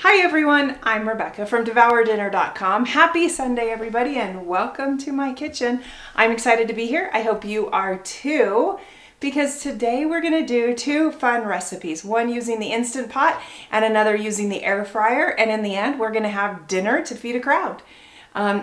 Hi everyone, I'm Rebecca from DevourDinner.com. Happy Sunday everybody and welcome to my kitchen. I'm excited to be here. I hope you are too, because today we're going to do two fun recipes. One using the Instant Pot and another using the air fryer. And in the end, we're going to have dinner to feed a crowd.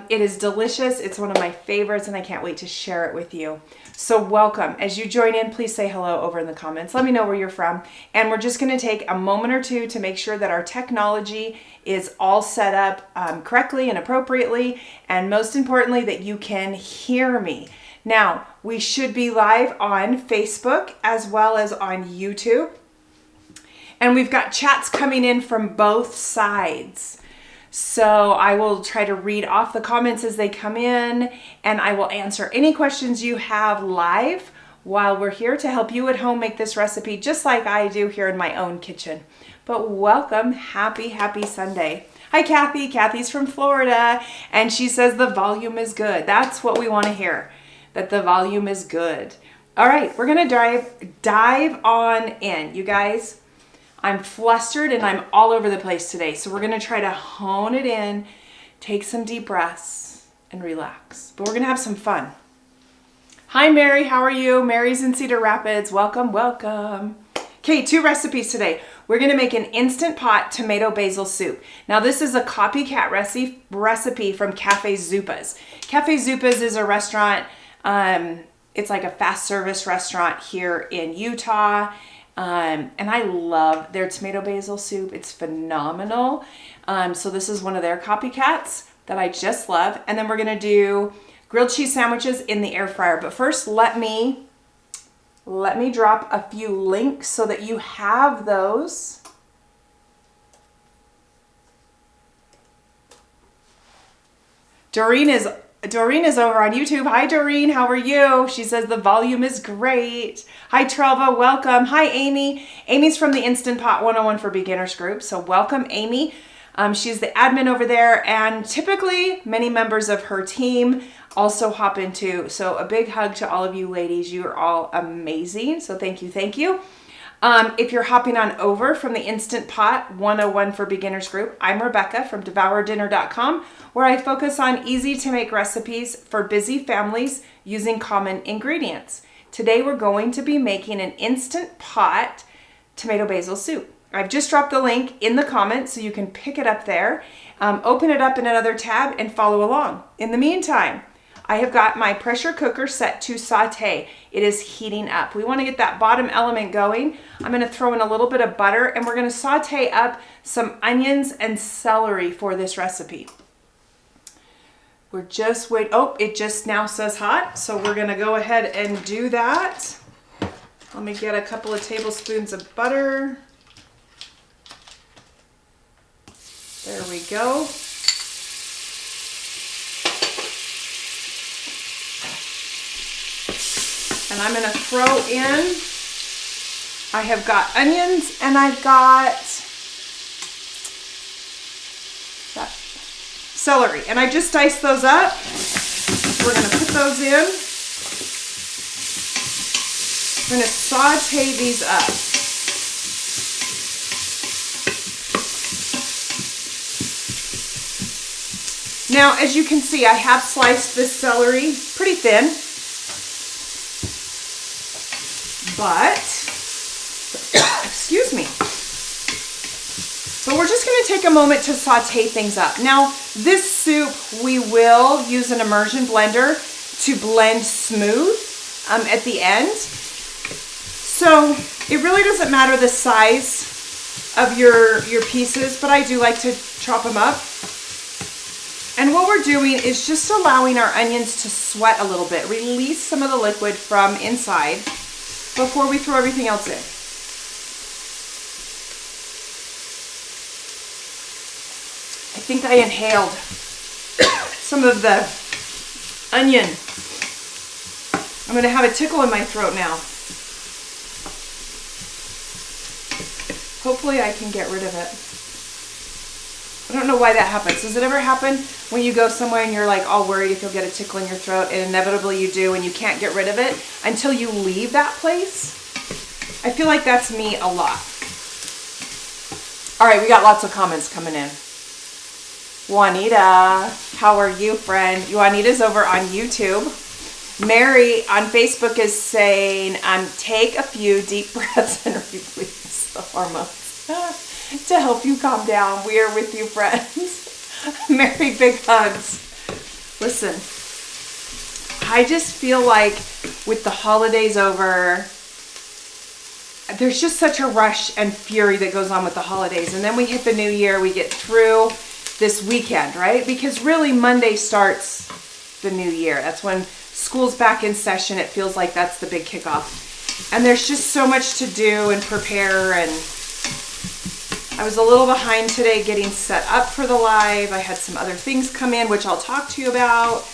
It is delicious. It's one of my favorites and I can't wait to share it with you. So welcome. As you join in, please say hello over in the comments. Let me know where you're from. And we're just going to take a moment or two to make sure that our technology is all set up correctly and appropriately. And most importantly, that you can hear me. Now, we should be live on Facebook as well as on YouTube. And we've got chats coming in from both sides. So I will try to read off the comments as they come in, and I will answer any questions you have live while we're here to help you at home make this recipe just like I do here in my own kitchen. But welcome, happy Sunday. Hi Kathy, Kathy's from Florida, and she says the volume is good. That's what we want to hear, that the volume is good. All right, we're gonna dive on in, you guys. I'm flustered and I'm all over the place today. So we're going to try to hone it in, take some deep breaths and relax. But we're going to have some fun. Hi, Mary. How are you? Mary's in Cedar Rapids. Welcome, welcome. Okay, two recipes today. We're going to make an Instant Pot tomato basil soup. Now, this is a copycat recipe from Cafe Zupas. Cafe Zupas is a restaurant. It's like a fast service restaurant here in Utah. And I love their tomato basil soup. It's phenomenal. So this is one of their copycats that I just love. And then we're going to do grilled cheese sandwiches in the air fryer. But first, let me drop a few links so that you have those. Doreen is over on YouTube. Hi, Doreen. How are you? She says the volume is great. Hi, Trelva. Welcome. Hi, Amy. Amy's from the Instant Pot 101 for Beginners group. So welcome, Amy. She's the admin over there. And typically, many members of her team also hop into. So a big hug to all of you ladies. You are all amazing. So thank you. Thank you. If you're hopping on over from the Instant Pot 101 for Beginners group, I'm Rebecca from DevourDinner.com, where I focus on easy to make recipes for busy families using common ingredients. Today we're going to be making an Instant Pot tomato basil soup. I've just dropped the link in the comments so you can pick it up there, open it up in another tab and follow along. In the meantime, I have got my pressure cooker set to saute. It is heating up. We want to get that bottom element going. I'm going to throw in a little bit of butter and we're going to saute up some onions and celery for this recipe. We're just wait. Oh, it just now says hot. So we're going to go ahead and do that. Let me get a couple of tablespoons of butter. There we go. And I'm going to throw in, I have got onions and I've got that celery. And I just diced those up. We're going to put those in. We're going to saute these up. Now, as you can see, I have sliced this celery pretty thin. But, excuse me. But we're just going to take a moment to saute things up. Now, this soup, we will use an immersion blender to blend smooth at the end. So it really doesn't matter the size of your pieces, but I do like to chop them up. And what we're doing is just allowing our onions to sweat a little bit, release some of the liquid from inside before we throw everything else in. I think I inhaled some of the onion. I'm going to have a tickle in my throat now. Hopefully I can get rid of it. I don't know why that happens. Does it ever happen when you go somewhere and you're like all worried if you'll get a tickle in your throat, and inevitably you do and you can't get rid of it until you leave that place? I feel like that's me a lot. All right, we got lots of comments coming in. Juanita, how are you, friend? Juanita's over on YouTube. Mary on Facebook is saying, take a few deep breaths and release the hormones to help you calm down. We are with you, friends. Mary, big hugs. Listen, I just feel like with the holidays over, there's just such a rush and fury that goes on with the holidays. And then we hit the new year, we get through this weekend, right? Because really Monday starts the new year. That's when school's back in session. It feels like that's the big kickoff. And there's just so much to do and prepare. And I was a little behind today getting set up for the live. I had some other things come in, which I'll talk to you about.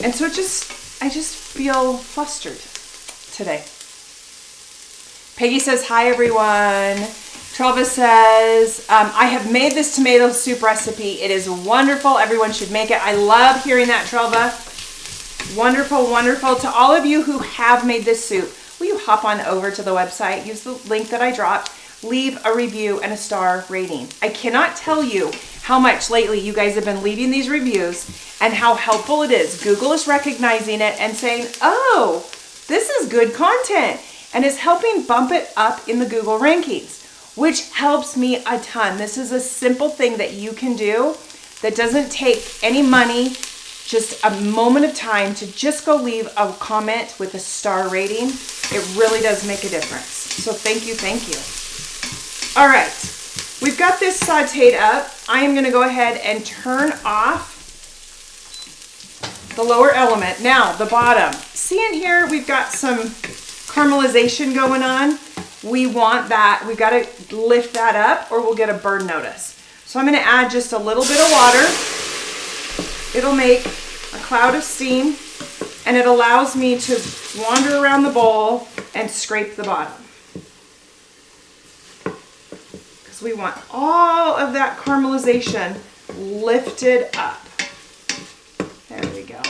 And so I just feel flustered today. Peggy says, hi, everyone. Trelva says, I have made this tomato soup recipe. It is wonderful. Everyone should make it. I love hearing that, Trelva. Wonderful, wonderful. To all of you who have made this soup, will you hop on over to the website, use the link that I dropped, leave a review and a star rating. I cannot tell you how much lately you guys have been leaving these reviews and how helpful it is. Google is recognizing it and saying, oh, this is good content, and is helping bump it up in the Google rankings, which helps me a ton. This is a simple thing that you can do that doesn't take any money, just a moment of time to just go leave a comment with a star rating. It really does make a difference. So thank you, thank you. All right, we've got this sauteed up. I am gonna go ahead and turn off the lower element. Now, the bottom. See in here, we've got some caramelization going on. We want that, we've got to lift that up or we'll get a burn notice. So I'm gonna add just a little bit of water. It'll make a cloud of steam and it allows me to wander around the bowl and scrape the bottom. Because we want all of that caramelization lifted up. There we go.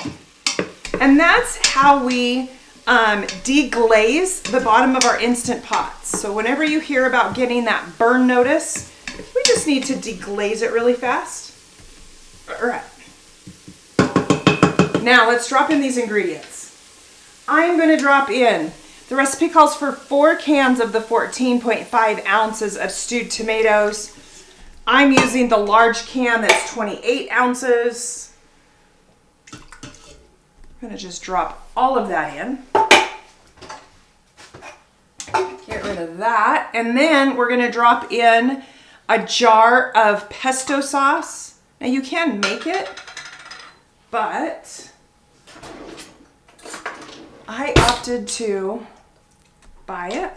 And that's how we deglaze the bottom of our Instant Pots. So whenever you hear about getting that burn notice, we just need to deglaze it really fast. All right. Now let's drop in these ingredients. I'm going to drop in, the recipe calls for 4 cans of the 14.5 ounces of stewed tomatoes. I'm using the large can that's 28 ounces. I'm going to just drop all of that in. Get rid of that. And then we're going to drop in a jar of pesto sauce. Now you can make it, but I opted to buy it.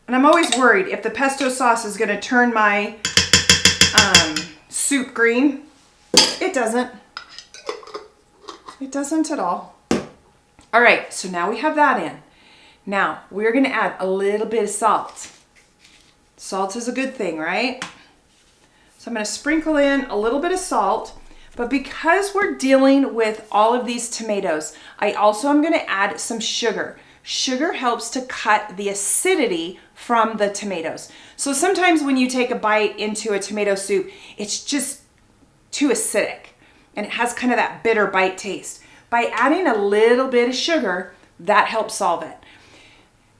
And I'm always worried if the pesto sauce is going to turn my soup green. It doesn't. It doesn't at all. All right, so now we have that in. Now we're going to add a little bit of salt. Salt is a good thing, right? So I'm going to sprinkle in a little bit of salt, but because we're dealing with all of these tomatoes, I also am going to add some sugar. Sugar helps to cut the acidity from the tomatoes. So sometimes when you take a bite into a tomato soup, it's just too acidic and it has kind of that bitter bite taste. By adding a little bit of sugar, that helps solve it.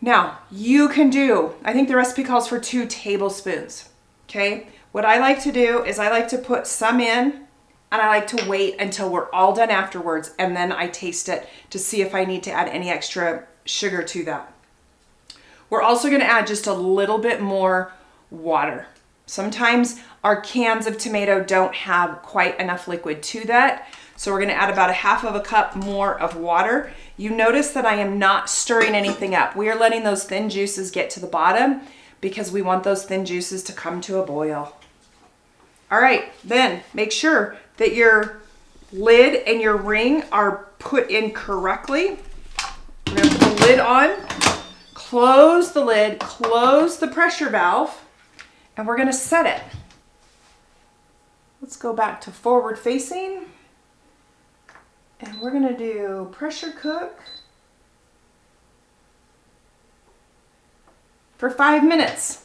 Now, you can do, I think the recipe calls for 2 tablespoons, okay? What I like to do is I like to put some in and I like to wait until we're all done afterwards, and then I taste it to see if I need to add any extra sugar to that. We're also going to add just a little bit more water. Sometimes our cans of tomato don't have quite enough liquid to that, so we're going to add about 1/2 cup more of water. You notice that I am not stirring anything up. We are letting those thin juices get to the bottom because we want those thin juices to come to a boil. All right, then make sure that your lid and your ring are put in correctly. We're going to put the lid on, close the lid, close the pressure valve, and we're going to set it. Let's go back to forward facing. And we're going to do pressure cook for 5 minutes.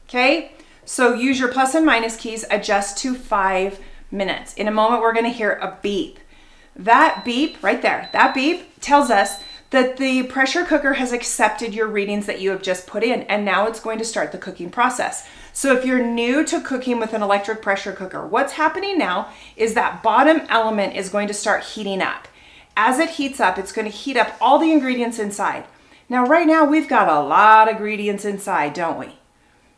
Okay, so use your plus and minus keys, adjust to 5 minutes. In a moment, we're gonna hear a beep. That beep right there, that beep tells us that the pressure cooker has accepted your readings that you have just put in, and now it's going to start the cooking process. So if you're new to cooking with an electric pressure cooker, what's happening now is that bottom element is going to start heating up. As it heats up, it's going to heat up all the ingredients inside. Now, right now, we've got a lot of ingredients inside, don't we?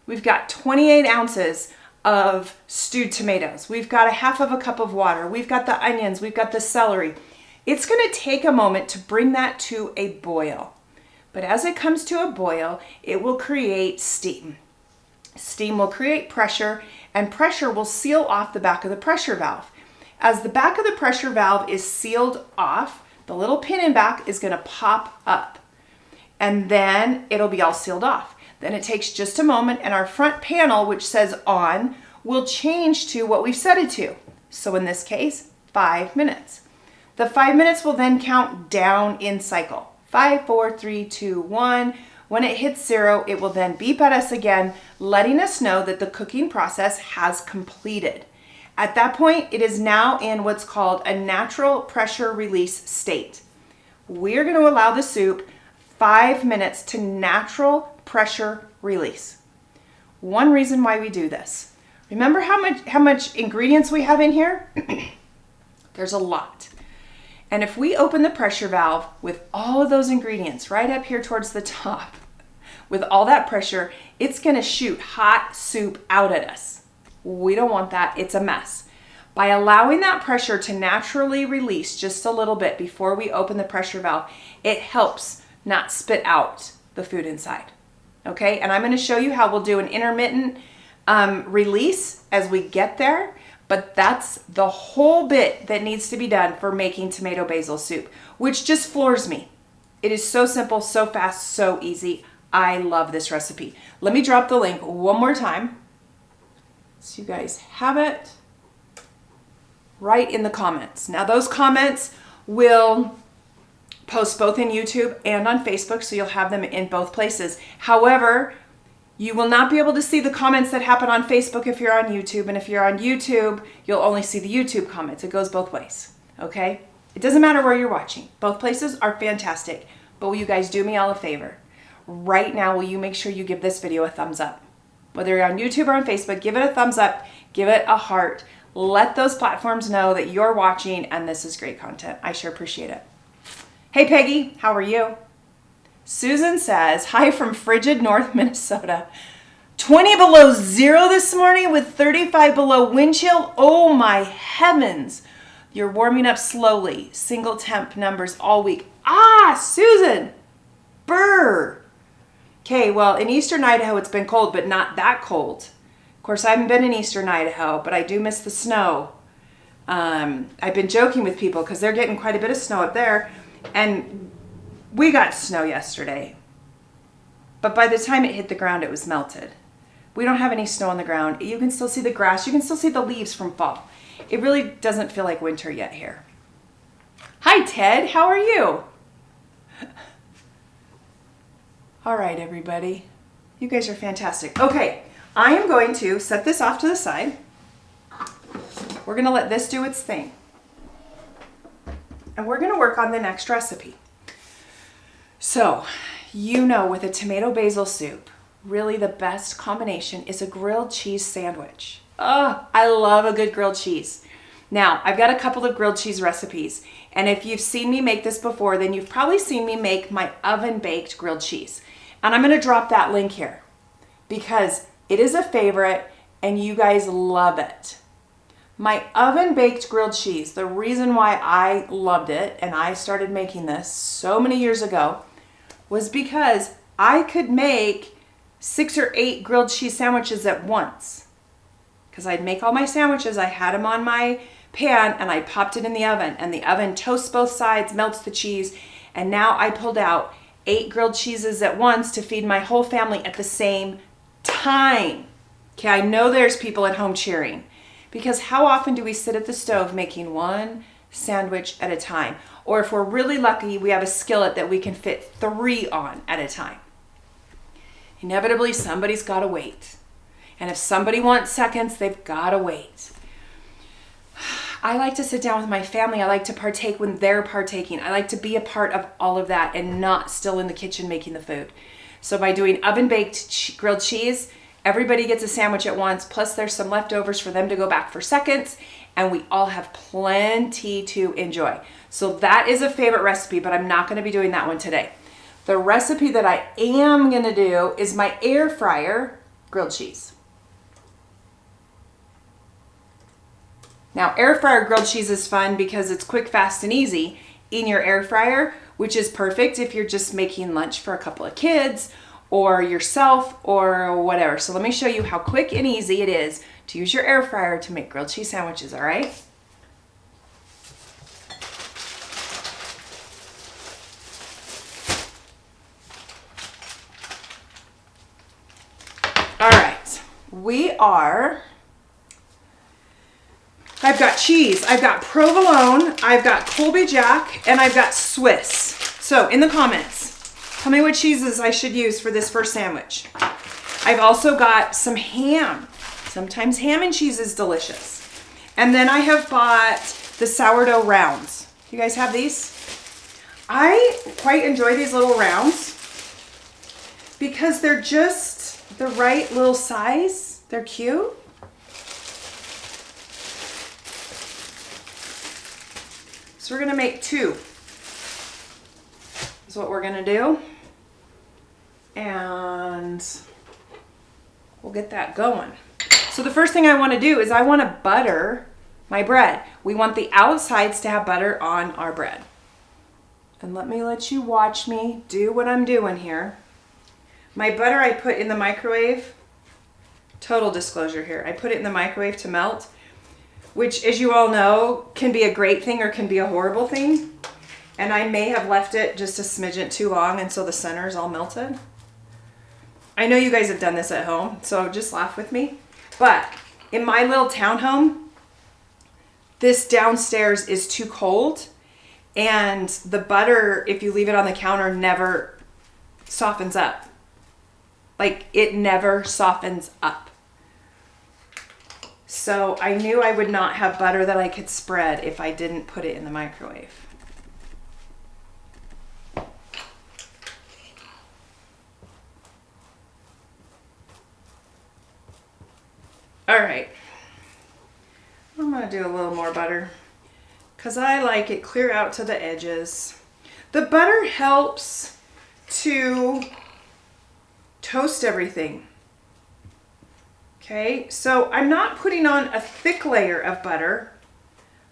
We've got 28 ounces of stewed tomatoes. We've got a half of a cup of water. We've got the onions. We've got the celery. It's going to take a moment to bring that to a boil. But as it comes to a boil, it will create steam. Steam will create pressure, and pressure will seal off the back of the pressure valve. As the back of the pressure valve is sealed off, the little pin in back is going to pop up, and then it'll be all sealed off. Then it takes just a moment, and our front panel, which says on, will change to what we've set it to. So in this case, 5 minutes. The 5 minutes will then count down in cycle. 5, 4, 3, 2, 1. When it hits 0, it will then beep at us again, letting us know that the cooking process has completed. At that point, it is now in what's called a natural pressure release state. We're going to allow the soup 5 minutes to natural pressure release. One reason why we do this. Remember how much ingredients we have in here? There's a lot. And if we open the pressure valve with all of those ingredients right up here towards the top, with all that pressure, it's going to shoot hot soup out at us. We don't want that. It's a mess. By allowing that pressure to naturally release just a little bit before we open the pressure valve, it helps not spit out the food inside. Okay, and I'm going to show you how we'll do an intermittent release as we get there. But that's the whole bit that needs to be done for making tomato basil soup, which just floors me. It is so simple, so fast, so easy. I love this recipe. Let me drop the link one more time so you guys have it right in the comments. Now those comments will post both in YouTube and on Facebook, so you'll have them in both places. However, you will not be able to see the comments that happen on Facebook if you're on YouTube, and if you're on YouTube, you'll only see the YouTube comments. It goes both ways, okay? It doesn't matter where you're watching. Both places are fantastic, but will you guys do me all a favor? Right now, will you make sure you give this video a thumbs up? Whether you're on YouTube or on Facebook, give it a thumbs up, give it a heart. Let those platforms know that you're watching and this is great content. I sure appreciate it. Hey Peggy, how are you? Susan says, hi from frigid North Minnesota. 20 below zero this morning with 35 below wind chill. Oh my heavens. You're warming up slowly. Single temp numbers all week. Ah, Susan. Brr. Okay, well, in eastern Idaho, it's been cold, but not that cold. Of course, I haven't been in eastern Idaho, but I do miss the snow. I've been joking with people because they're getting quite a bit of snow up there. And we got snow yesterday, but by the time it hit the ground, it was melted. We don't have any snow on the ground. You can still see the grass. You can still see the leaves from fall. It really doesn't feel like winter yet here. Hi, Ted. How are you? All right, everybody. You guys are fantastic. Okay, I am going to set this off to the side. We're going to let this do its thing. And we're going to work on the next recipe. So, you know, with a tomato basil soup, really the best combination is a grilled cheese sandwich. Oh, I love a good grilled cheese. Now, I've got a couple of grilled cheese recipes, and if you've seen me make this before, then you've probably seen me make my oven-baked grilled cheese. And I'm going to drop that link here because it is a favorite and you guys love it. My oven-baked grilled cheese, the reason why I loved it and I started making this so many years ago was because I could make 6 or 8 grilled cheese sandwiches at once. Because I'd make all my sandwiches, I had them on my pan, and I popped it in the oven. And the oven toasts both sides, melts the cheese, and now I pulled out 8 grilled cheeses at once to feed my whole family at the same time. Okay, I know there's people at home cheering. Because how often do we sit at the stove making one sandwich at a time? Or if we're really lucky, we have a skillet that we can fit 3 on at a time. Inevitably, somebody's got to wait. And if somebody wants seconds, they've got to wait. I like to sit down with my family. I like to partake when they're partaking. I like to be a part of all of that and not still in the kitchen making the food. So by doing oven-baked grilled cheese, everybody gets a sandwich at once, plus there's some leftovers for them to go back for seconds, and we all have plenty to enjoy. So that is a favorite recipe, but I'm not going to be doing that one today. The recipe that I am going to do is my air fryer grilled cheese. Now, air fryer grilled cheese is fun because it's quick, fast, and easy in your air fryer, which is perfect if you're just making lunch for a couple of kids or yourself or whatever. So let me show you how quick and easy it is to use your air fryer to make grilled cheese sandwiches, all right? All right, I've got cheese, I've got provolone, I've got Colby Jack, and I've got Swiss. So in the comments, tell me what cheeses I should use for this first sandwich. I've also got some ham. Sometimes ham and cheese is delicious. And then I have bought the sourdough rounds. You guys have these? I quite enjoy these little rounds because they're just the right little size. They're cute. So we're gonna make 2. Is what we're gonna do. And we'll get that going. So the first thing I wanna do is I wanna butter my bread. We want the outsides to have butter on our bread. And let you watch me do what I'm doing here. My butter I put in the microwave. Total disclosure here. I put it in the microwave to melt, which, as you all know, can be a great thing or can be a horrible thing. And I may have left it just a smidgen too long, and so the center is all melted. I know you guys have done this at home, so just laugh with me. But in my little townhome, this downstairs is too cold, and the butter, if you leave it on the counter, never softens up. Like, it never softens up. So I knew I would not have butter that I could spread if I didn't put it in the microwave. All right, I'm gonna do a little more butter because I like it clear out to the edges. The butter helps to toast everything. Okay, so I'm not putting on a thick layer of butter,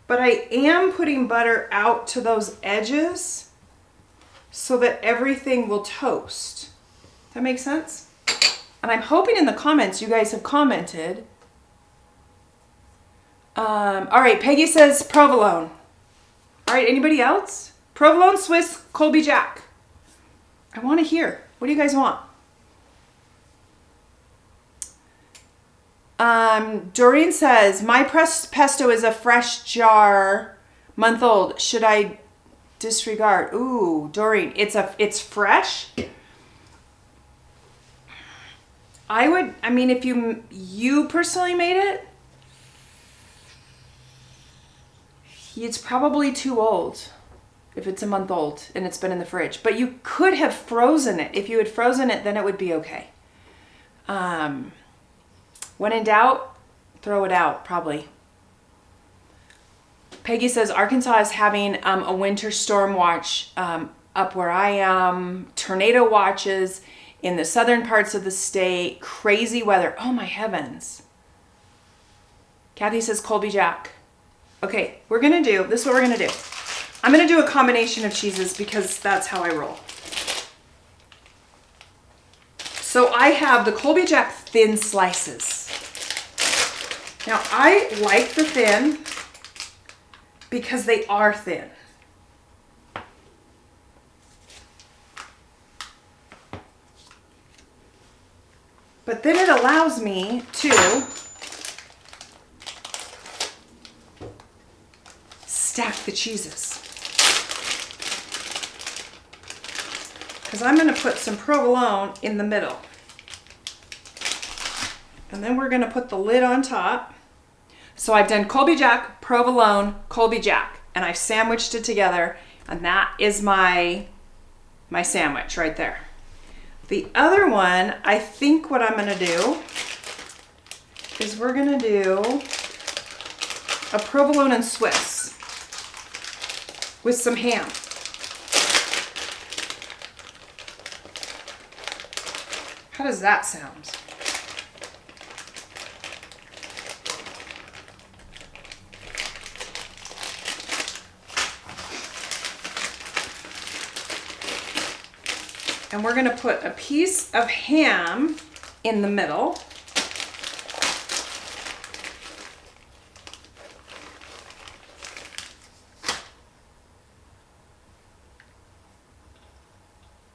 but I am putting butter out to those edges so that everything will toast. That makes sense? And I'm hoping in the comments you guys have commented. All right, Peggy says provolone. All right, anybody else? Provolone, Swiss, Colby Jack. I want to hear. What do you guys want? Doreen says, my pesto is a fresh jar, month old. Should I disregard? Ooh, Doreen, it's fresh. I mean, if you personally made it, it's probably too old if it's a month old and it's been in the fridge. But you could have frozen it. If you had frozen it, then it would be okay. When in doubt, throw it out, probably. Peggy says, Arkansas is having a winter storm watch up where I am. Tornado watches in the southern parts of the state. Crazy weather. Oh, my heavens. Kathy says, Colby Jack. Okay, this is what we're going to do. I'm going to do a combination of cheeses because that's how I roll. So I have the Colby Jack thin slices. Now, I like the thin because they are thin. But then it allows me to stack the cheeses. Because I'm going to put some provolone in the middle. And then we're gonna put the lid on top. So I've done Colby Jack, provolone, Colby Jack, and I've sandwiched it together, and that is my sandwich right there. The other one, I think what I'm gonna do is we're gonna do a provolone and Swiss with some ham. How does that sound? And we're gonna put a piece of ham in the middle.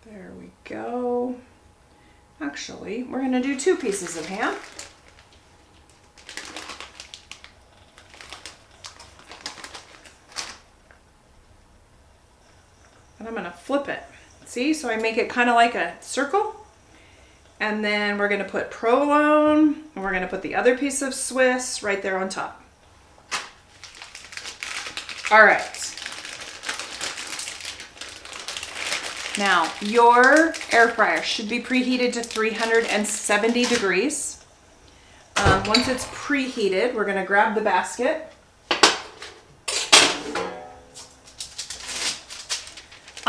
There we go. Actually, we're gonna do 2 pieces of ham. And I'm gonna flip it. See, so I make it kind of like a circle. And then we're gonna put provolone, and we're gonna put the other piece of Swiss right there on top. All right. Now, your air fryer should be preheated to 370 degrees. Once it's preheated, we're gonna grab the basket.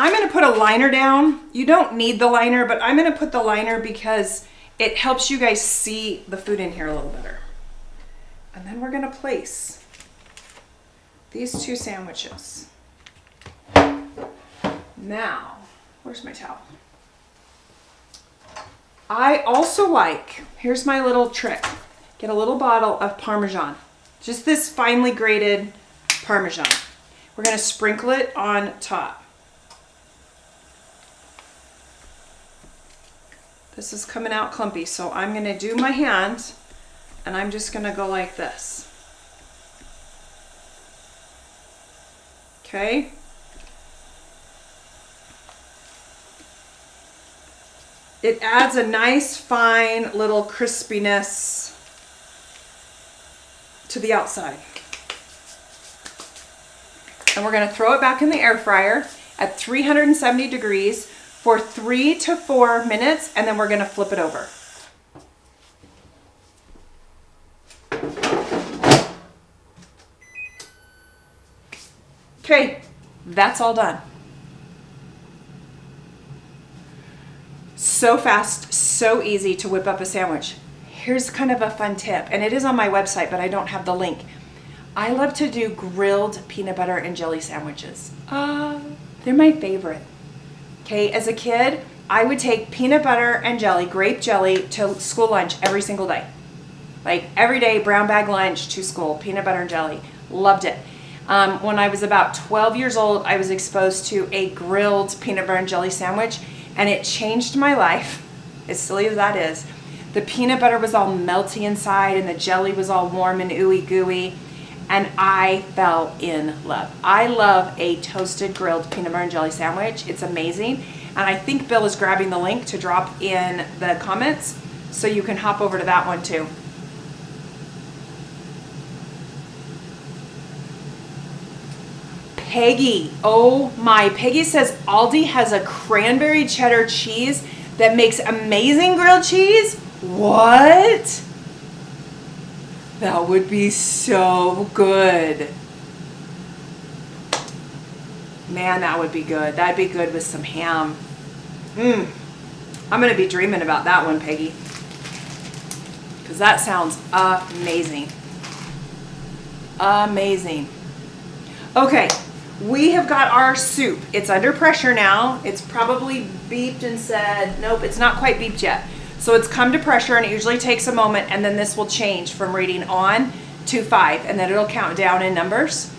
I'm gonna put a liner down. You don't need the liner, but I'm gonna put the liner because it helps you guys see the food in here a little better. And then we're gonna place these 2 sandwiches. Now, where's my towel? I also like, here's my little trick. Get a little bottle of Parmesan. Just this finely grated Parmesan. We're gonna sprinkle it on top. This is coming out clumpy, so I'm gonna do my hand and I'm just gonna go like this. Okay? It adds a nice, fine little crispiness to the outside. And we're gonna throw it back in the air fryer at 370 degrees for 3 to 4 minutes, and then we're gonna flip it over. Okay, that's all done. So fast, so easy to whip up a sandwich. Here's kind of a fun tip, and it is on my website, but I don't have the link. I love to do grilled peanut butter and jelly sandwiches. They're my favorite. Okay, as a kid, I would take peanut butter and jelly, grape jelly, to school lunch every single day. Like every day, brown bag lunch to school, peanut butter and jelly. Loved it. When I was about 12 years old, I was exposed to a grilled peanut butter and jelly sandwich, and it changed my life, as silly as that is. The peanut butter was all melty inside, and the jelly was all warm and ooey gooey, and I fell in love. I love a toasted grilled peanut butter and jelly sandwich. It's amazing. And I think Bill is grabbing the link to drop in the comments, so you can hop over to that one too. Peggy, oh my, Peggy says Aldi has a cranberry cheddar cheese that makes amazing grilled cheese. What? That would be so good. Man, that would be good. That'd be good with some ham. I'm gonna be dreaming about that one, Peggy, because that sounds amazing. Amazing. Okay, we have got our soup. It's under pressure now. It's probably beeped and said, nope, it's not quite beeped yet. So it's come to pressure, and it usually takes a moment, and then this will change from reading on to 5, and then it'll count down in numbers.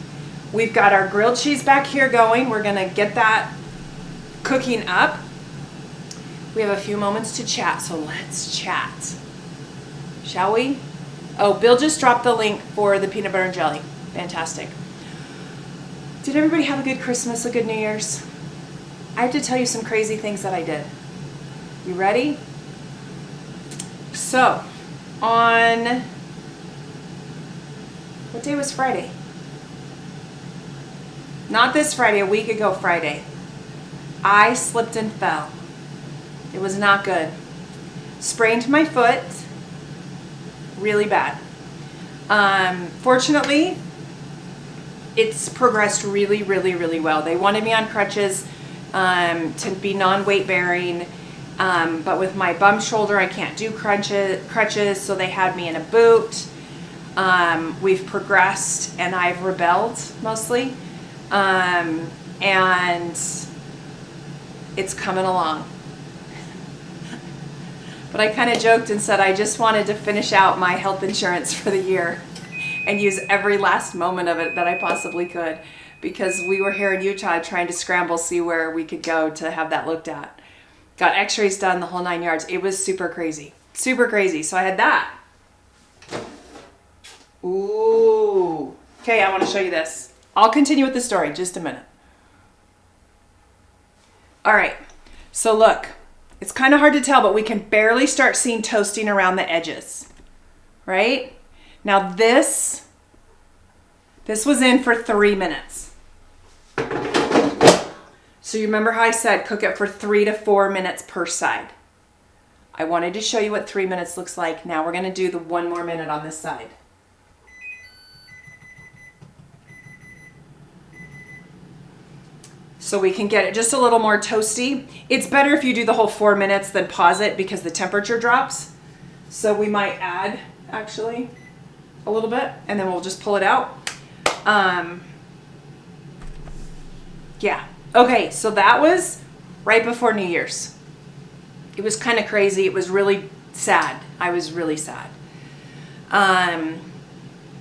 We've got our grilled cheese back here going. We're gonna get that cooking up. We have a few moments to chat, so let's chat. Shall we? Oh, Bill just dropped the link for the peanut butter and jelly. Fantastic. Did everybody have a good Christmas, a good New Year's? I have to tell you some crazy things that I did. You ready? So, on, what day was Friday? Not this Friday, a week ago Friday. I slipped and fell. It was not good. Sprained my foot really bad. Fortunately, it's progressed really, really, really well. They wanted me on crutches to be non-weight bearing, but with my bum shoulder, I can't do crutches, so they had me in a boot. We've progressed, and I've rebelled mostly, and it's coming along. But I kind of joked and said I just wanted to finish out my health insurance for the year and use every last moment of it that I possibly could, because we were here in Utah trying to scramble, see where we could go to have that looked at. Got x-rays done, the whole 9 yards. It was super crazy. Super crazy. So I had that. Ooh. Okay, I want to show you this. I'll continue with the story in just a minute. All right. So look. It's kind of hard to tell, but we can barely start seeing toasting around the edges, right? Now this was in for 3 minutes. So you remember how I said cook it for 3 to 4 minutes per side. I wanted to show you what 3 minutes looks like. Now we're gonna do the 1 more minute on this side. So we can get it just a little more toasty. It's better if you do the whole 4 minutes than pause it, because the temperature drops. So we might add, actually, a little bit, and then we'll just pull it out. Yeah. Okay, so that was right before New Year's. It was kind of crazy. It was really sad. I was really sad.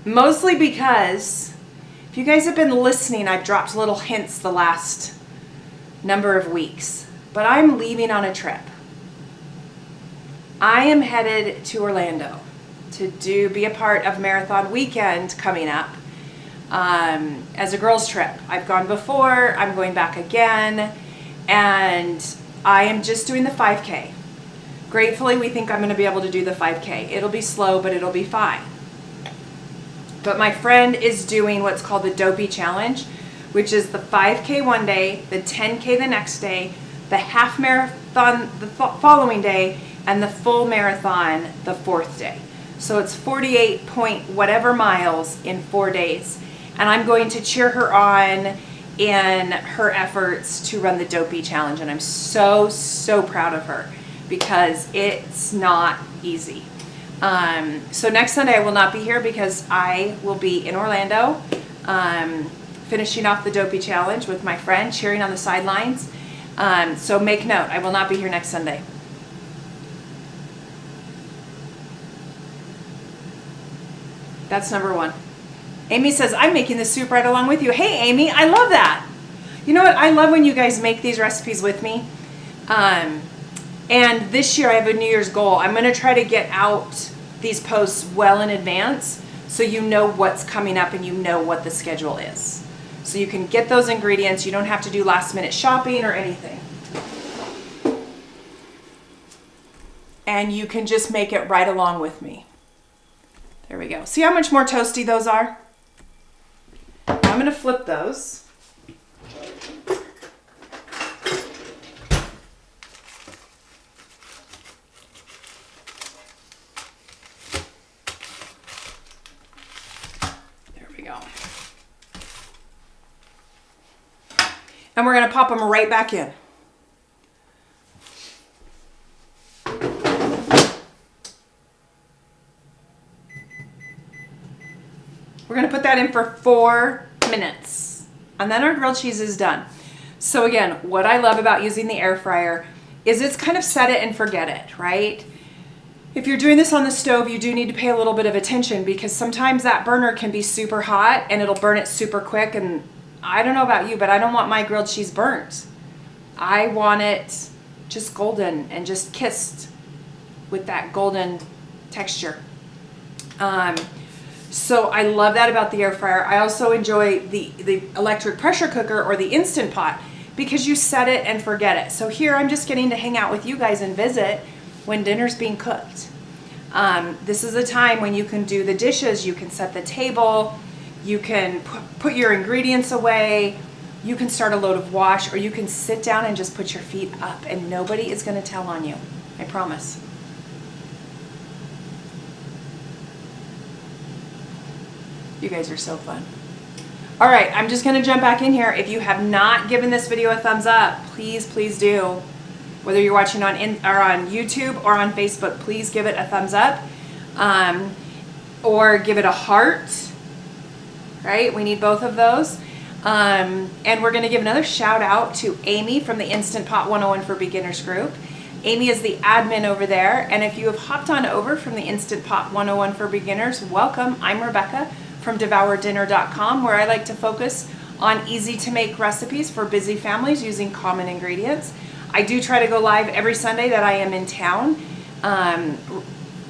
Mostly because, if you guys have been listening, I've dropped little hints the last number of weeks, but I'm leaving on a trip. I am headed to Orlando to be a part of Marathon Weekend coming up as a girls trip. I've gone before, I'm going back again, and I am just doing the 5K. Gratefully, we think I'm going to be able to do the 5K. It'll be slow, but it'll be fine. But my friend is doing what's called the Dopey Challenge, which is the 5K one day, the 10K the next day, the half marathon the following day, and the full marathon the 4th day. So it's 48 point whatever miles in 4 days. And I'm going to cheer her on in her efforts to run the Dopey Challenge. And I'm so, so proud of her, because it's not easy. So next Sunday I will not be here, because I will be in Orlando, finishing off the Dopey Challenge with my friend, cheering on the sidelines. So make note, I will not be here next Sunday. That's number 1. Amy says, I'm making the soup right along with you. Hey, Amy, I love that. You know what? I love when you guys make these recipes with me. And this year I have a New Year's goal. I'm going to try to get out these posts well in advance, so you know what's coming up and you know what the schedule is. So you can get those ingredients. You don't have to do last minute shopping or anything. And you can just make it right along with me. There we go. See how much more toasty those are? I'm going to flip those. And we're going to pop them right back in. We're going to put that in for 4 minutes. And then our grilled cheese is done. So again, what I love about using the air fryer is it's kind of set it and forget it, right? If you're doing this on the stove, you do need to pay a little bit of attention, because sometimes that burner can be super hot and it'll burn it super quick. And I don't know about you, but I don't want my grilled cheese burnt. I want it just golden and just kissed with that golden texture. So I love that about the air fryer. I also enjoy the electric pressure cooker or the Instant Pot, because you set it and forget it. So here I'm just getting to hang out with you guys and visit when dinner's being cooked. This is a time when you can do the dishes, you can set the table, you can put your ingredients away, you can start a load of wash, or you can sit down and just put your feet up and nobody is going to tell on you. I promise. You guys are so fun. All right, I'm just gonna jump back in here. If you have not given this video a thumbs up, please do. Whether you're watching on YouTube or on Facebook, please give it a thumbs up, or give it a heart. Right? We need both of those. And we're gonna give another shout out to Amy from the Instant Pot 101 for Beginners group. Amy is the admin over there, and if you have hopped on over from the Instant Pot 101 for Beginners, welcome. I'm Rebecca from DevourDinner.com, where I like to focus on easy to make recipes for busy families using common ingredients. I do try to go live every Sunday that I am in town,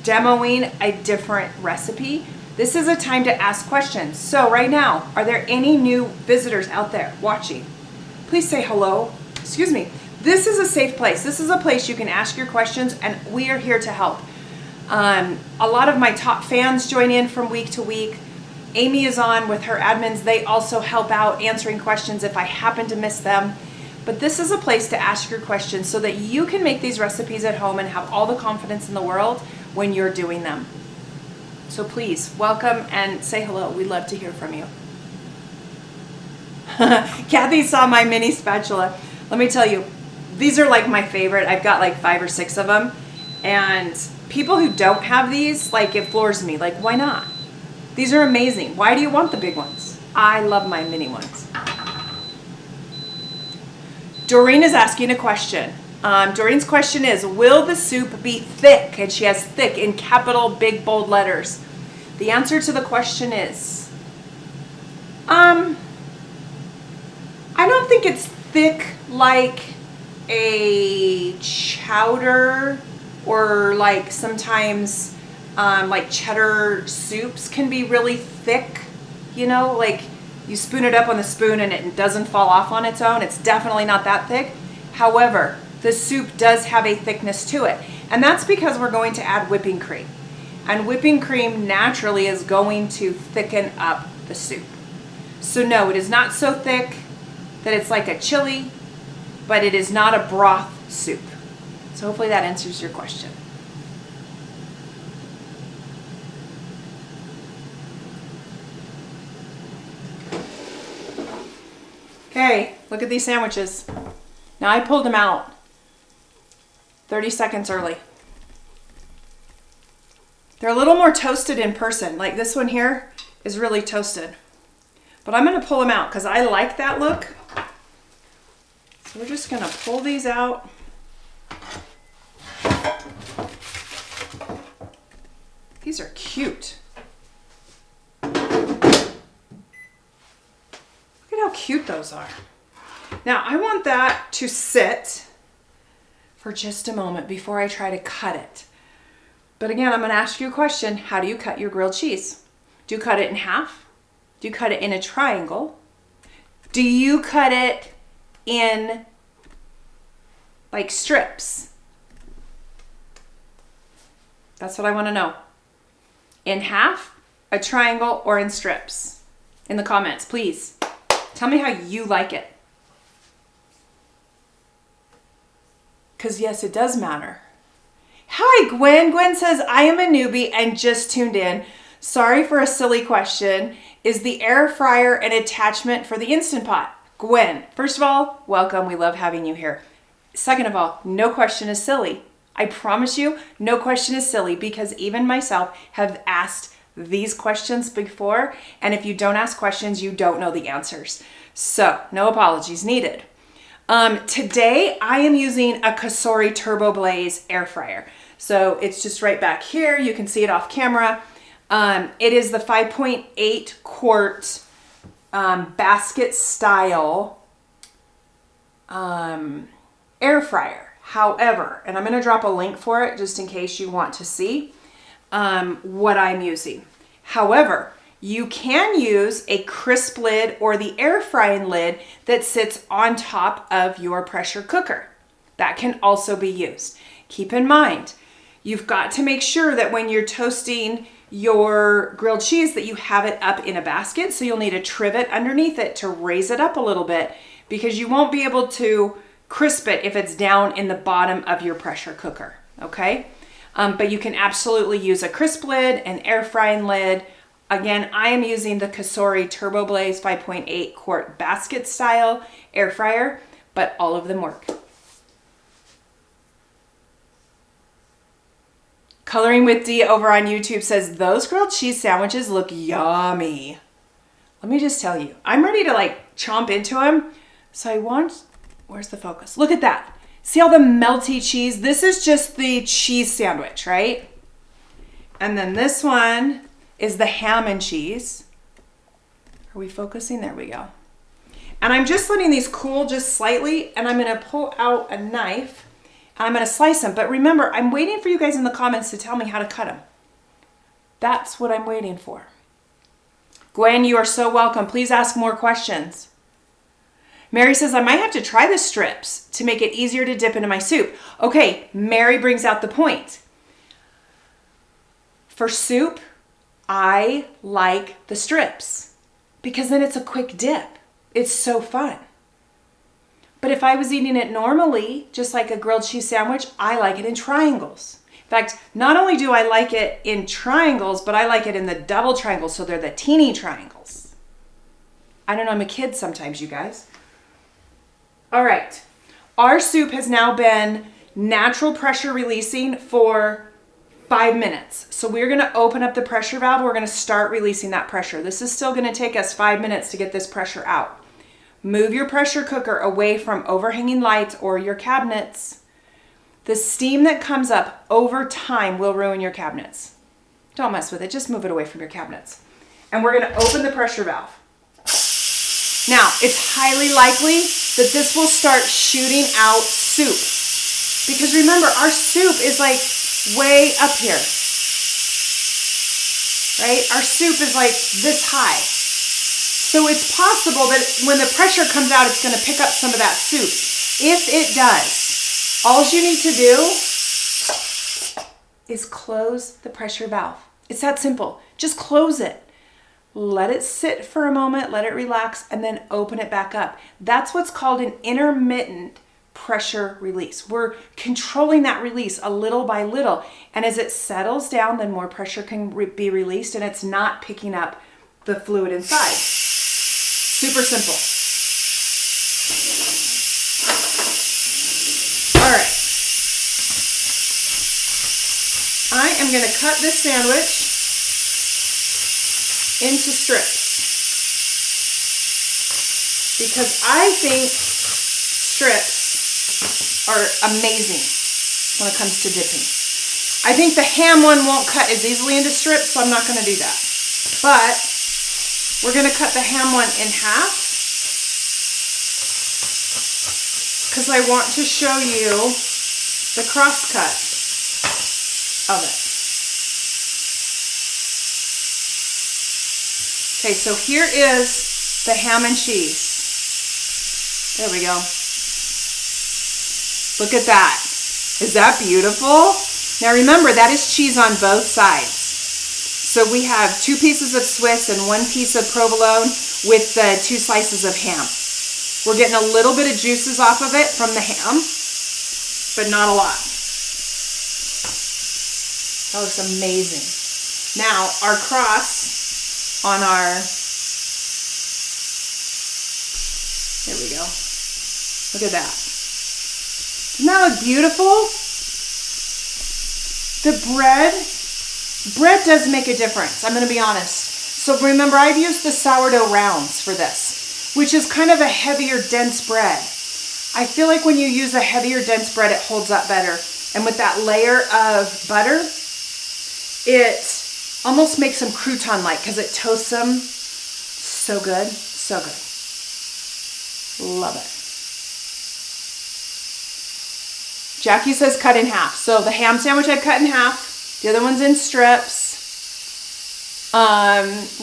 demoing a different recipe. This is a time to ask questions. So right now, are there any new visitors out there watching? Please say hello. Excuse me. This is a safe place. This is a place you can ask your questions, and we are here to help. A lot of my top fans join in from week to week. Amy is on with her admins. They also help out answering questions if I happen to miss them. But this is a place to ask your questions so that you can make these recipes at home and have all the confidence in the world when you're doing them. So please, welcome and say hello. We'd love to hear from you. Kathy saw my mini spatula. Let me tell you, these are like my favorite. I've got like 5 or 6 of them. And people who don't have these, like, it floors me. Like, why not? These are amazing. Why do you want the big ones? I love my mini ones. Doreen is asking a question. Doreen's question is, will the soup be thick? And she has thick in capital big bold letters. The answer to the question is, I don't think it's thick like a chowder, or like sometimes like cheddar soups can be really thick, you know, like you spoon it up on the spoon and it doesn't fall off on its own. It's definitely not that thick. However, the soup does have a thickness to it, and that's because we're going to add whipping cream, and whipping cream naturally is going to thicken up the soup. So no, it is not so thick that it's like a chili, but it is not a broth soup. So hopefully that answers your question. Okay, look at these sandwiches. Now I pulled them out 30 seconds early. They're a little more toasted in person. Like this one here is really toasted. But I'm gonna pull them out because I like that look. So we're just gonna pull these out. These are cute. Look at how cute those are. Now I want that to sit for just a moment before I try to cut it. But again, I'm going to ask you a question. How do you cut your grilled cheese? Do you cut it in half? Do you cut it in a triangle? Do you cut it in like strips? That's what I want to know. In half, a triangle, or in strips? In the comments, please. Tell me how you like it. Because yes, it does matter. Hi, Gwen. Gwen says, I am a newbie and just tuned in. Sorry for a silly question. Is the air fryer an attachment for the Instant Pot? Gwen, first of all, welcome. We love having you here. Second of all, no question is silly. I promise you, no question is silly, because even myself have asked these questions before, and if you don't ask questions, you don't know the answers. So, no apologies needed. Today, I am using a Cosori Turbo Blaze air fryer. So it's just right back here. You can see it off camera. It is the 5.8 quart basket style air fryer. However, and I'm going to drop a link for it just in case you want to see what I'm using. However, you can use a crisp lid or the air frying lid that sits on top of your pressure cooker. That can also be used. Keep in mind, You've got to make sure that when you're toasting your grilled cheese that you have it up in a basket. So you'll need a trivet underneath it to raise it up a little bit, because you won't be able to crisp it if it's down in the bottom of your pressure cooker, okay? But you can absolutely use a crisp lid, an air frying lid. Again, I am using the Cosori Turbo Blaze 5.8 quart basket style air fryer, but all of them work. Coloring with D over on YouTube says, those grilled cheese sandwiches look yummy. Let me just tell you, I'm ready to like chomp into them. So I want, where's the focus? Look at that. See all the melty cheese? This is just the cheese sandwich, right? And then this one is the ham and cheese. Are we focusing? There we go. And I'm just letting these cool just slightly, and I'm gonna pull out a knife. I'm going to slice them. But remember, I'm waiting for you guys in the comments to tell me how to cut them. That's what I'm waiting for. Gwen, you are so welcome. Please ask more questions. Mary says, I might have to try the strips to make it easier to dip into my soup. Okay, Mary brings out the point. For soup, I like the strips because then it's a quick dip. It's so fun. But if I was eating it normally, just like a grilled cheese sandwich, I like it in triangles. In fact, not only do I like it in triangles, but I like it in the double triangles, so they're the teeny triangles. I don't know, I'm a kid sometimes, you guys. All right, our soup has now been natural pressure releasing for 5 minutes. So we're gonna open up the pressure valve. We're gonna start releasing that pressure. This is still gonna take us 5 minutes to get this pressure out. Move your pressure cooker away from overhanging lights or your cabinets. The steam that comes up over time will ruin your cabinets. Don't mess with it, just move it away from your cabinets. And we're gonna open the pressure valve. Now, it's highly likely that this will start shooting out soup. Because remember, our soup is like way up here, right? Our soup is like this high. So it's possible that when the pressure comes out, it's gonna pick up some of that soup. If it does, all you need to do is close the pressure valve. It's that simple. Just close it. Let it sit for a moment, let it relax, and then open it back up. That's what's called an intermittent pressure release. We're controlling that release a little by little. And as it settles down, then more pressure can be released and it's not picking up the fluid inside. Super simple. All right. I am going to cut this sandwich into strips because I think strips are amazing when it comes to dipping. I think the ham one won't cut as easily into strips, so I'm not going to do that. But we're going to cut the ham one in half because I want to show you the cross cut of it. Okay, so here is the ham and cheese. There we go. Look at that. Is that beautiful? Now remember, that is cheese on both sides. So we have 2 pieces of Swiss and 1 piece of provolone with the 2 slices of ham. We're getting a little bit of juices off of it from the ham, but not a lot. That looks amazing. Now our cross on our, there we go. Look at that. Doesn't that look beautiful? The bread does make a difference, I'm going to be honest. So remember, I've used the sourdough rounds for this, which is kind of a heavier, dense bread. I feel like when you use a heavier, dense bread, it holds up better. And with that layer of butter, it almost makes them crouton-like because it toasts them so good, so good. Love it. Jackie says cut in half. So the ham sandwich I cut in half. The other one's in strips.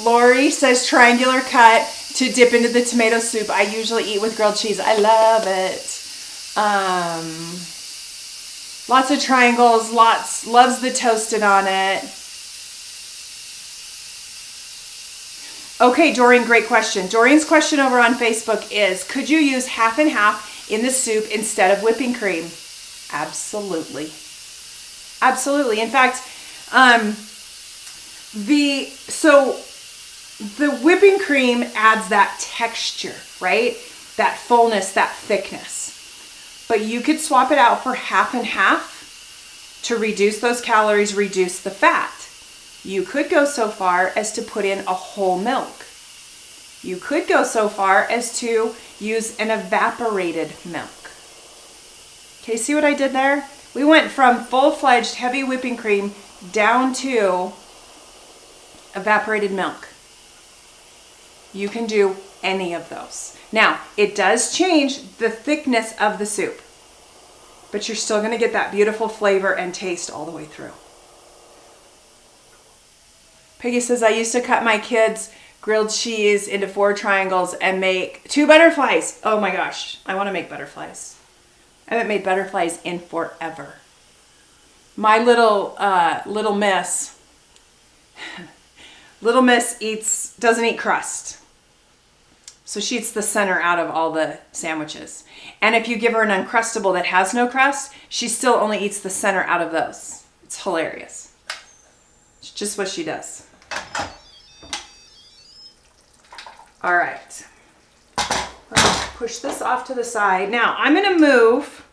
Lori says triangular cut to dip into the tomato soup. I usually eat with grilled cheese. I love it. Lots of triangles, loves the toasted on it. Okay, Doreen, great question. Doreen's question over on Facebook is, could you use half and half in the soup instead of whipping cream? Absolutely. Absolutely. In fact, the whipping cream adds that texture, right? That fullness, that thickness. But you could swap it out for half and half to reduce those calories, reduce the fat. You could go so far as to put in a whole milk. You could go so far as to use an evaporated milk. Okay, see what I did there? We went from full-fledged heavy whipping cream down to evaporated milk. You can do any of those. Now, it does change the thickness of the soup, but you're still gonna get that beautiful flavor and taste all the way through. Peggy says, I used to cut my kids' grilled cheese into 4 triangles and make 2 butterflies. Oh my gosh, I wanna make butterflies. I haven't made butterflies in forever. My little miss doesn't eat crust. So she eats the center out of all the sandwiches. And if you give her an Uncrustable that has no crust, she still only eats the center out of those. It's hilarious. It's just what she does. All right. Let's push this off to the side. Now, I'm going to move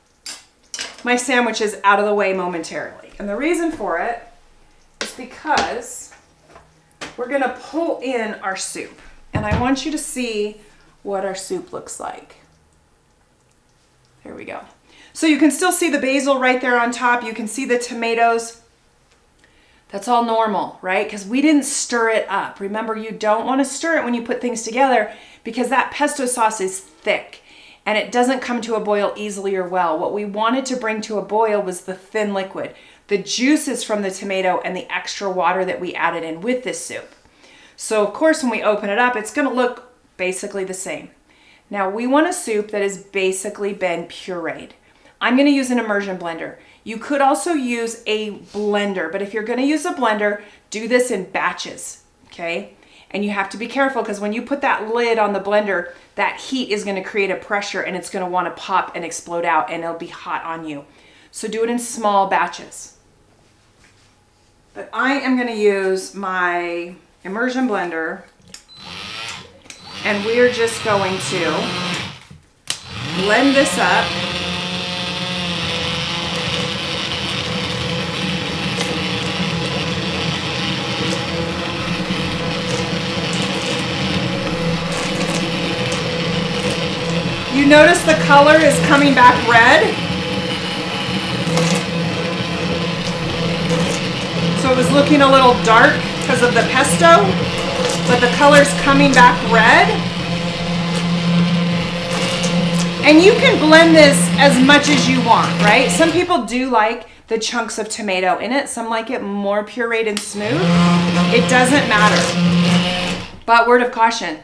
my sandwiches out of the way momentarily. And the reason for it is because we're going to pull in our soup. And I want you to see what our soup looks like. There we go. So you can still see the basil right there on top. You can see the tomatoes. That's all normal, right? Because we didn't stir it up. Remember, you don't want to stir it when you put things together because that pesto sauce is thick and it doesn't come to a boil easily or well. What we wanted to bring to a boil was the thin liquid, the juices from the tomato and the extra water that we added in with this soup. So of course, when we open it up, it's going to look basically the same. Now we want a soup that has basically been pureed. I'm going to use an immersion blender. You could also use a blender, but if you're going to use a blender, do this in batches, okay? And you have to be careful because when you put that lid on the blender, that heat is going to create a pressure and it's going to want to pop and explode out and it'll be hot on you. So do it in small batches. But I am going to use my immersion blender and we're just going to blend this up. You notice the color is coming back red. So it was looking a little dark because of the pesto, but the color's coming back red. And you can blend this as much as you want, right? Some people do like the chunks of tomato in it. Some like it more pureed and smooth. It doesn't matter. But word of caution,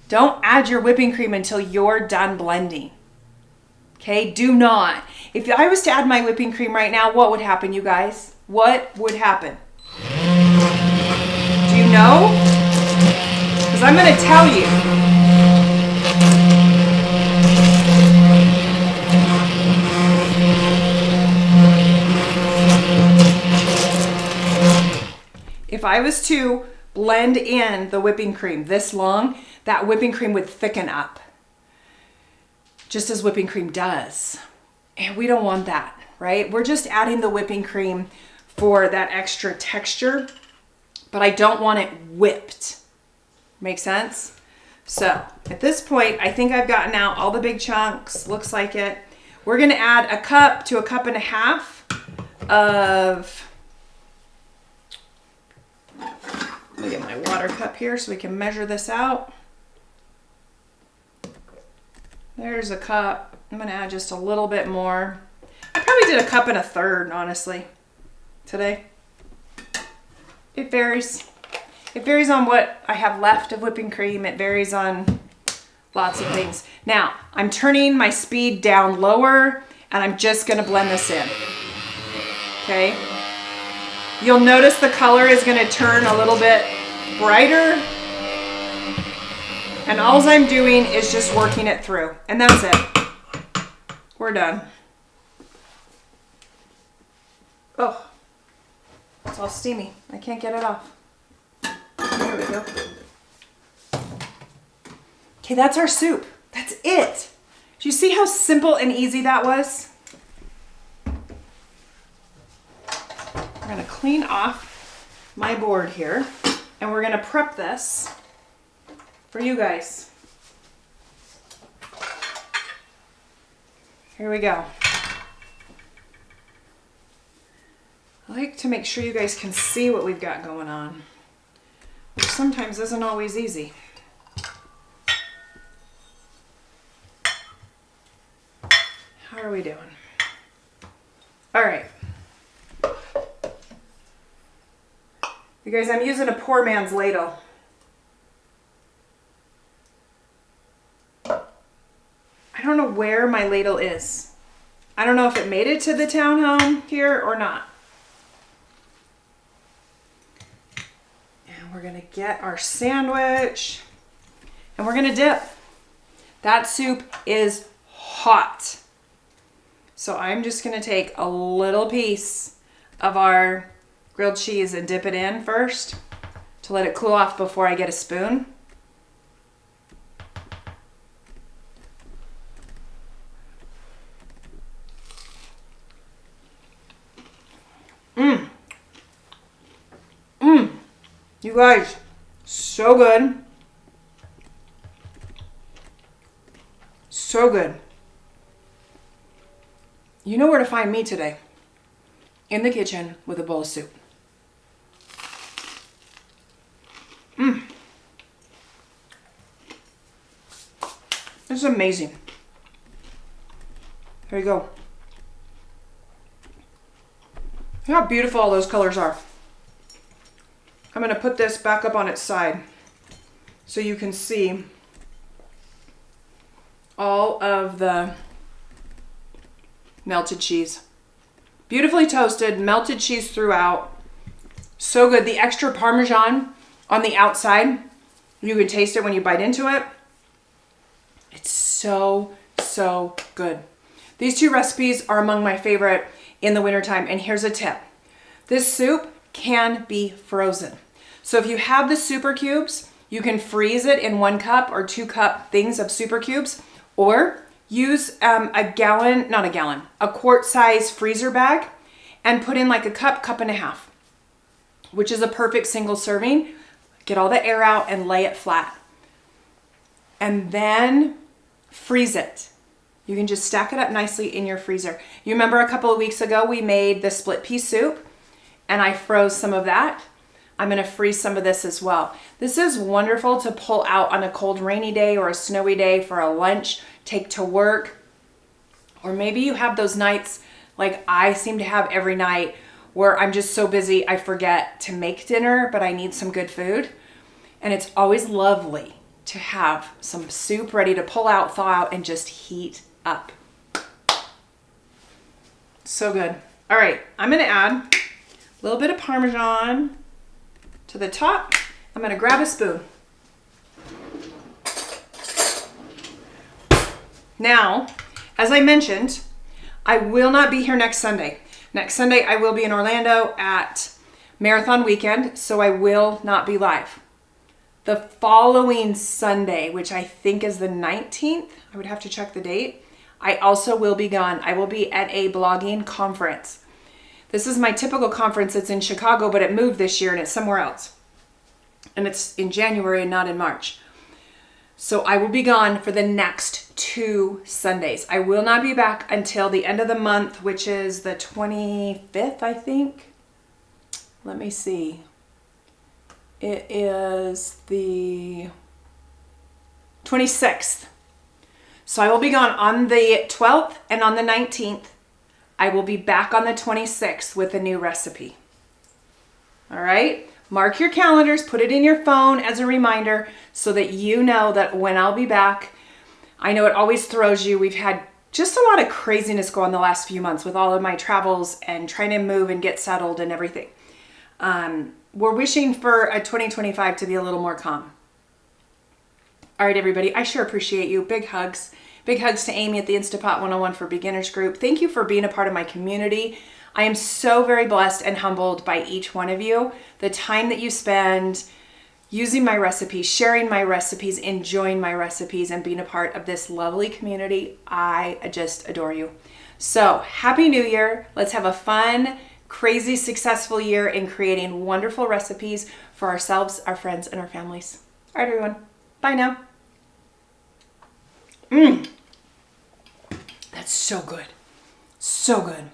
don't add your whipping cream until you're done blending. Okay, do not. If I was to add my whipping cream right now, what would happen, you guys? What would happen? Do you know? Because I'm going to tell you. If I was to blend in the whipping cream this long, that whipping cream would thicken up, just as whipping cream does. And we don't want that, right? We're just adding the whipping cream for that extra texture, but I don't want it whipped. Make sense? So at this point, I think I've gotten out all the big chunks. Looks like it. We're gonna add a cup to a cup and a half of, let me get my water cup here so we can measure this out. There's a cup. I'm gonna add just a little bit more. I probably did a cup and a third, honestly, today. It varies. It varies on what I have left of whipping cream. It varies on lots of things. Now, I'm turning my speed down lower and I'm just gonna blend this in, okay? You'll notice the color is gonna turn a little bit brighter, and all I'm doing is just working it through, and that's it. We're done. Oh, it's all steamy. I can't get it off. There we go. Okay, that's our soup. That's it. Do you see how simple and easy that was? We're gonna clean off my board here, and we're gonna prep this for you guys. Here we go. I like to make sure you guys can see what we've got going on, which sometimes isn't always easy. How are we doing? All right. You guys, I'm using a poor man's ladle. I don't know where my ladle is. I don't know if it made it to the townhome here or not. And we're gonna get our sandwich and we're gonna dip. That soup is hot. So I'm just gonna take a little piece of our grilled cheese and dip it in first to let it cool off before I get a spoon. You guys, so good. So good. You know where to find me today. In the kitchen with a bowl of soup. This is amazing. There you go. Look how beautiful all those colors are. I'm going to put this back up on its side so you can see all of the melted cheese. Beautifully toasted, melted cheese throughout. So good. The extra Parmesan on the outside, you can taste it when you bite into it. It's so, so good. These two recipes are among my favorite in the wintertime. And here's a tip. This soup can be frozen. So if you have the super cubes, you can freeze it in 1 cup or 2 cup things of super cubes, or use a quart size freezer bag and put in like a cup and a half, which is a perfect single serving. Get all the air out and lay it flat. And then freeze it. You can just stack it up nicely in your freezer. You remember a couple of weeks ago we made the split pea soup and I froze some of that. I'm gonna freeze some of this as well. This is wonderful to pull out on a cold rainy day or a snowy day for a lunch, take to work. Or maybe you have those nights like I seem to have every night where I'm just so busy I forget to make dinner, but I need some good food. And it's always lovely to have some soup ready to pull out, thaw out, and just heat up. So good. All right, I'm gonna add a little bit of Parmesan to the top. I'm gonna grab a spoon. Now, as I mentioned, I will not be here next Sunday. Next Sunday, I will be in Orlando at Marathon Weekend, so I will not be live. The following Sunday, which I think is the 19th, I would have to check the date, I also will be gone. I will be at a blogging conference. This is my typical conference. It's in Chicago, but it moved this year and it's somewhere else. And it's in January and not in March. So I will be gone for the next 2 Sundays. I will not be back until the end of the month, which is the 25th, I think. Let me see. It is the 26th. So I will be gone on the 12th and on the 19th. I will be back on the 26th with a new recipe. All right? Mark your calendars, put it in your phone as a reminder so that you know that when I'll be back. I know it always throws you. We've had just a lot of craziness going the last few months with all of my travels and trying to move and get settled and everything. We're wishing for a 2025 to be a little more calm. All right, everybody, I sure appreciate you. Big hugs. Big hugs to Amy at the Instapot 101 for Beginners group. Thank you for being a part of my community. I am so very blessed and humbled by each one of you. The time that you spend using my recipes, sharing my recipes, enjoying my recipes, and being a part of this lovely community. I just adore you. So Happy New Year. Let's have a fun, crazy, successful year in creating wonderful recipes for ourselves, our friends, and our families. All right, everyone. Bye now. That's so good. So good.